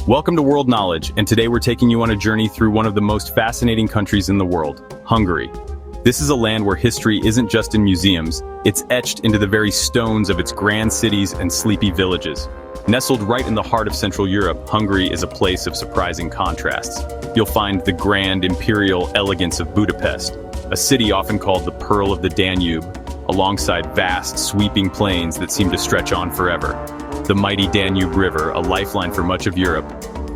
Welcome to World Knowledge, and today we're taking you on a journey through one of the most fascinating countries in the world, Hungary. This is a land where history isn't just in museums, it's etched into the very stones of its grand cities and sleepy villages. Nestled right in the heart of Central Europe, Hungary is a place of surprising contrasts. You'll find the grand imperial elegance of Budapest, a city often called the Pearl of the Danube, alongside vast, sweeping plains that seem to stretch on forever. The mighty Danube River, a lifeline for much of Europe,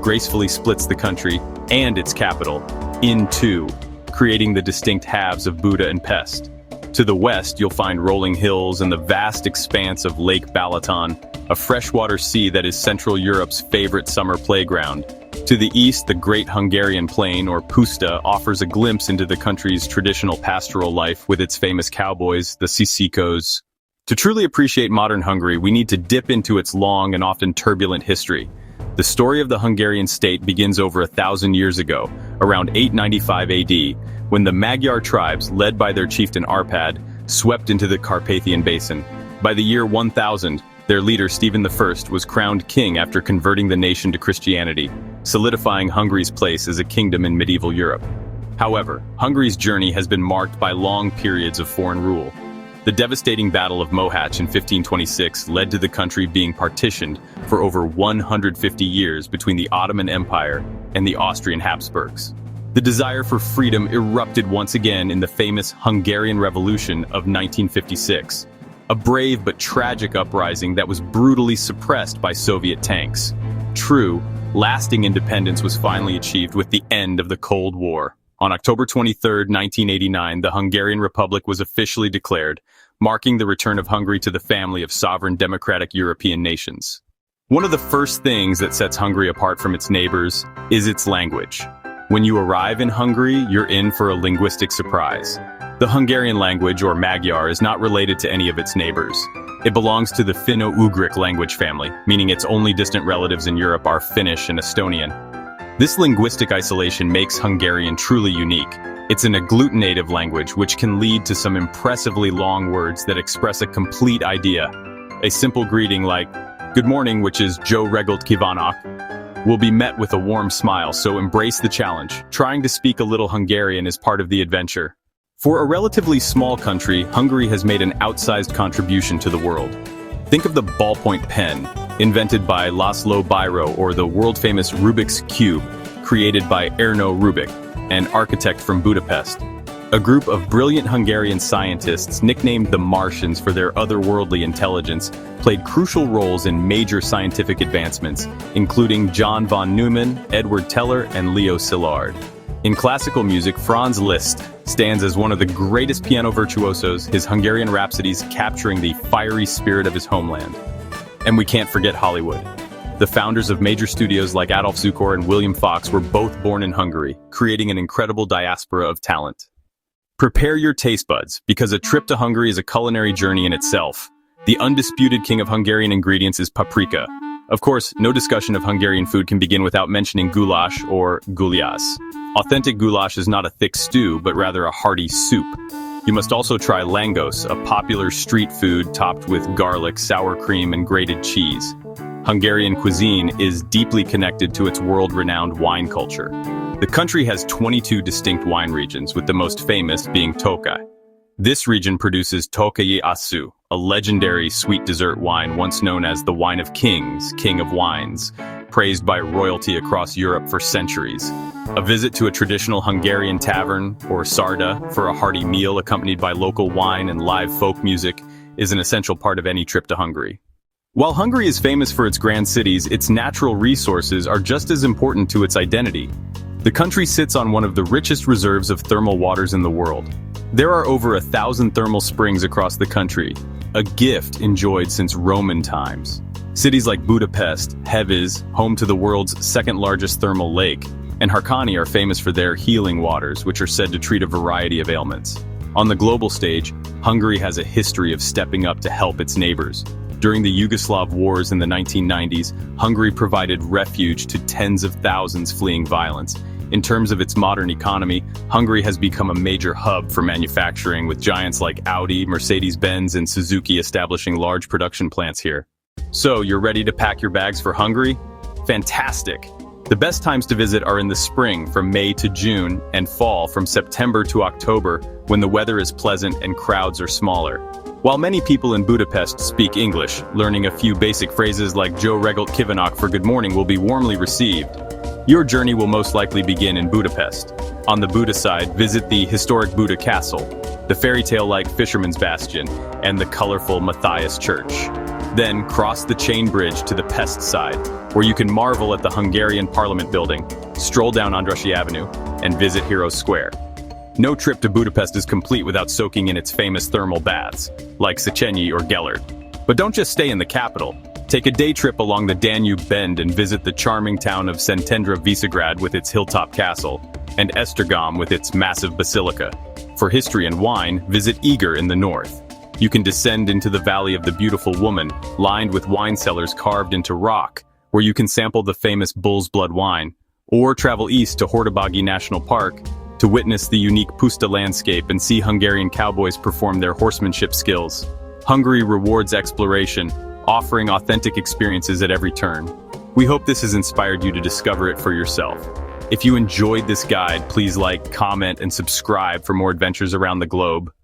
gracefully splits the country and its capital in two, creating the distinct halves of Buda and Pest. To the west, you'll find rolling hills and the vast expanse of Lake Balaton, a freshwater sea that is Central Europe's favorite summer playground. To the east, the Great Hungarian Plain, or Puszta, offers a glimpse into the country's traditional pastoral life with its famous cowboys, the Sisikos. To truly appreciate modern Hungary, we need to dip into its long and often turbulent history. The story of the Hungarian state begins over 1,000 years ago, around 895 AD, when the Magyar tribes, led by their chieftain Arpad, swept into the Carpathian Basin. By the year 1000, their leader Stephen I was crowned king after converting the nation to Christianity, solidifying Hungary's place as a kingdom in medieval Europe. However, Hungary's journey has been marked by long periods of foreign rule. The devastating Battle of Mohacs in 1526 led to the country being partitioned for over 150 years between the Ottoman Empire and the Austrian Habsburgs. The desire for freedom erupted once again in the famous Hungarian Revolution of 1956, a brave but tragic uprising that was brutally suppressed by Soviet tanks. True, lasting independence was finally achieved with the end of the Cold War. On October 23, 1989, the Hungarian Republic was officially declared, marking the return of Hungary to the family of sovereign democratic European nations. One of the first things that sets Hungary apart from its neighbors is its language. When you arrive in Hungary, you're in for a linguistic surprise. The Hungarian language, or Magyar, is not related to any of its neighbors. It belongs to the Finno-Ugric language family, meaning its only distant relatives in Europe are Finnish and Estonian. This linguistic isolation makes Hungarian truly unique. It's an agglutinative language which can lead to some impressively long words that express a complete idea. A simple greeting like, "Good morning," which is "Jo reggelt kívánok," will be met with a warm smile, so embrace the challenge. Trying to speak a little Hungarian is part of the adventure. For a relatively small country, Hungary has made an outsized contribution to the world. Think of the ballpoint pen, invented by Laszlo Biro, or the world-famous Rubik's Cube, created by Erno Rubik, an architect from Budapest. A group of brilliant Hungarian scientists, nicknamed the Martians for their otherworldly intelligence, played crucial roles in major scientific advancements, including John von Neumann, Edward Teller, and Leo Szilard. In classical music, Franz Liszt stands as one of the greatest piano virtuosos, his Hungarian rhapsodies capturing the fiery spirit of his homeland. And we can't forget Hollywood. The founders of major studios like Adolf Zukor and William Fox were both born in Hungary, creating an incredible diaspora of talent. Prepare your taste buds, because a trip to Hungary is a culinary journey in itself. The undisputed king of Hungarian ingredients is paprika. Of course, no discussion of Hungarian food can begin without mentioning goulash, or gulyás. Authentic goulash is not a thick stew, but rather a hearty soup. You must also try langos, a popular street food topped with garlic, sour cream, and grated cheese. Hungarian cuisine is deeply connected to its world-renowned wine culture. The country has 22 distinct wine regions, with the most famous being Tokaj. This region produces Tokaji Asszú, a legendary sweet dessert wine once known as the Wine of Kings, King of Wines, praised by royalty across Europe for centuries. A visit to a traditional Hungarian tavern, or sarda, for a hearty meal accompanied by local wine and live folk music is an essential part of any trip to Hungary. While Hungary is famous for its grand cities, its natural resources are just as important to its identity. The country sits on one of the richest reserves of thermal waters in the world. There are over 1,000 thermal springs across the country, a gift enjoyed since Roman times. Cities like Budapest, Heves, home to the world's second-largest thermal lake, and Harkany are famous for their healing waters, which are said to treat a variety of ailments. On the global stage, Hungary has a history of stepping up to help its neighbors. During the Yugoslav wars in the 1990s, Hungary provided refuge to tens of thousands fleeing violence. In terms of its modern economy, Hungary has become a major hub for manufacturing, with giants like Audi, Mercedes-Benz, and Suzuki establishing large production plants here. So, you're ready to pack your bags for Hungary? Fantastic! The best times to visit are in the spring from May to June and fall from September to October when the weather is pleasant and crowds are smaller. While many people in Budapest speak English, learning a few basic phrases like Joe regelt kívánok for good morning will be warmly received. Your journey will most likely begin in Budapest. On the Buda side, visit the historic Buda Castle, the fairy tale-like Fisherman's Bastion, and the colorful Matthias Church. Then cross the chain bridge to the Pest side, where you can marvel at the Hungarian Parliament building, stroll down Andrássy Avenue, and visit Heroes Square. No trip to Budapest is complete without soaking in its famous thermal baths, like Széchenyi or Gellért. But don't just stay in the capital. Take a day trip along the Danube Bend and visit the charming town of Szentendre Visegrad with its hilltop castle, and Esztergom with its massive basilica. For history and wine, visit Eger in the north. You can descend into the Valley of the Beautiful Woman, lined with wine cellars carved into rock, where you can sample the famous Bull's Blood wine, or travel east to Hortobágy National Park to witness the unique Puszta landscape and see Hungarian cowboys perform their horsemanship skills. Hungary rewards exploration, offering authentic experiences at every turn. We hope this has inspired you to discover it for yourself. If you enjoyed this guide, please like, comment, and subscribe for more adventures around the globe.